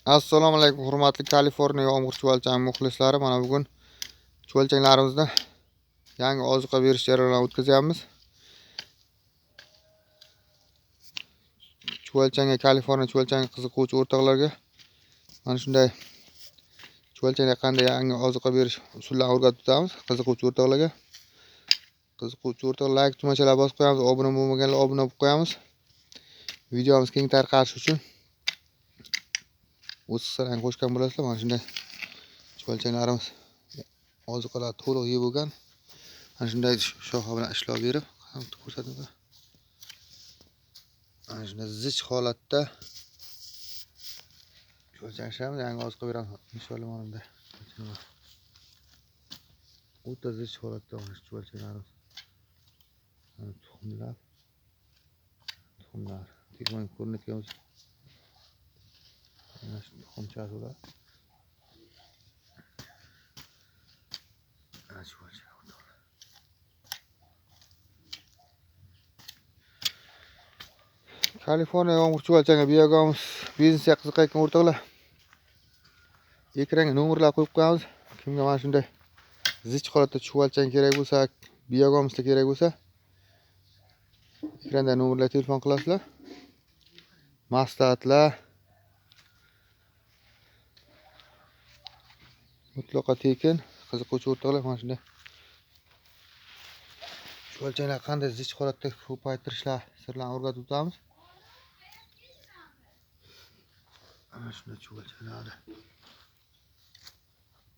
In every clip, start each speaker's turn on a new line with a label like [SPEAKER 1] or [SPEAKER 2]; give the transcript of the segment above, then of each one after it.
[SPEAKER 1] Assalomu alaykum hurmatli Kaliforniya yomg'ir chuvalchang muxlislari. Mana bugun chuvalchanglarimizda yangi ozuqa berish jarayonini o'tkazyapmiz. Chuvalchangga Kaliforniya chuvalchangga qiziquvchi o'rtoqlarga mana shunday chuvalchangga qanday yangi ozuqa berish usullarini o'rgatib o'tamiz. Qiziquvchi o'rtoqlar like tugmachalarni bosib qo'yamiz. Obuna bo'lmaganlar obuna bo'lib qo'yamiz. Videomiz keng tarqalishi uchun o'z hissalarini qo'shgan bo'lasizlar. Mana shunday chuvalchanglarimiz ozuqalar to'liq yeb bo'lgan. Mana shunday shoxa bilan ishlab berib, ko'rsatamiz. Mana shunday zich holatda chuvalchanglarimiz yangi ozuqa beramiz. Inshaalloh mana bunday. O'ta zich holatda mana shu chuvalchanglarimiz. Tuxumlar. Telefon ko'rinayotgan mana shu tuxumchasi ular. Mana shu Kaliforniya yomg'ir chuvalchangga biyogamiz biznesga qiziqayotgan o'rtoqlar ekranga nomerlar qo'yib qo'yamiz. Kimga mana shunday zich holatda chuvalchang kerak bo'lsa, biyogamisda kerak bo'lsa, ekranda nomerlarga telefon qilasizlar. Maslahatlar mutlaqo tekin. Qiziquvchi o'rtoqlar mana shunday chuvalchanglar qanday zich holatda ko'paytirishlar sirlarini o'rgatib o'tamiz. Mana shunday chuvalchanglar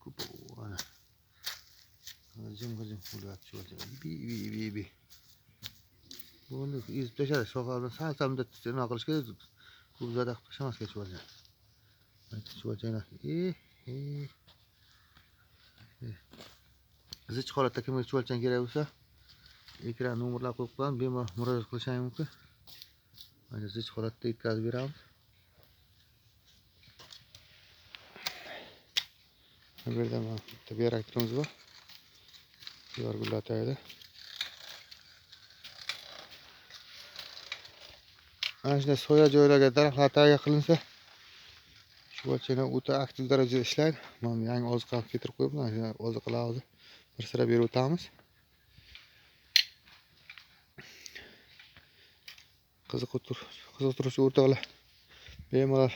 [SPEAKER 1] ko'p ana jim bo'lyapti chuvalchanglar. Bi. Buni ezib tashladi. Shoxlardan sal muddatda nima qilish kerak? Ko'p zada qilib tashlamas kerak chuvalchang. Chuvalchanglar zich holatda kimga chuvalchang kerak bo'lsa, ekran nomerlar qo'yib qo'yamiz, bemalol murojaat qilishingiz mumkin. Mana zich holatda yetkazib beramiz. Bu yerda mana bitta beraktrimiz bor. Yorgullataydi. Mana shunday soya joylarga daraxtlar tagiga qilinsa, chuvalchanglar o'ta aktiv darajada ishlaydi. Mana yangi ozuqa keltirib qo'yib, mana shunday ozuqalarni bir sira berib o'tamiz. Qiziqtiruvchi o'rtoqlar bemalol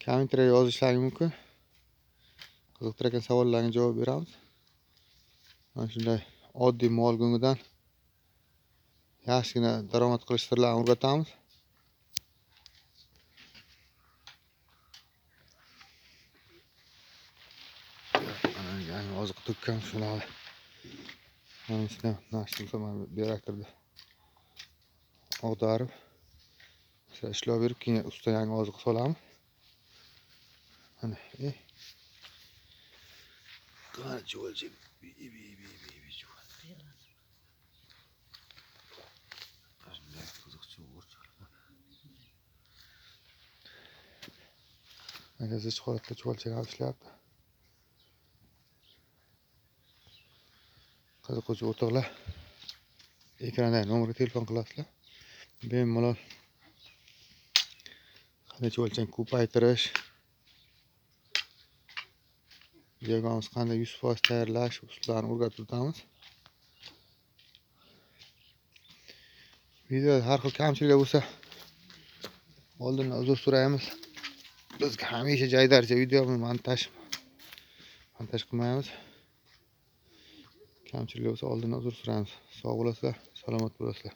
[SPEAKER 1] kommentariyga yozishlari mumkin. Qiziqtirgan savollaringga javob beramiz. Mana shunday oddiy mol go'ngidan yaxshigina daromad qilish sirlarini o'rgatamiz. Mana yangi ozuqa to'kkamiz shular. Mana shunday nashtimsa mana beraktirda og'darib ishlab berib, keyin ustiga yangi ozuqa solamiz. Mana qara chuvalchang. Mana zich holatda chuvalchanglar ishlayapti. Qiziquvchi o'rtoqlar ekranda nomerga telefon qilasizlar. Bemalol qanday chuvalchang ko'paytirish, biyogamiz qanday 100% tayyorlash usullarini o'rgatib o'tamiz. Videoda har xil kamchiliklar bo'lsa, oldindan uzr so'raymiz. Biz hamisha joydarcha videoni montaj qilmaymiz. Kamchilik bo'lsa oldindan uzr so'raymiz. Sog' bo'lasizlar, salomat bo'lasizlar.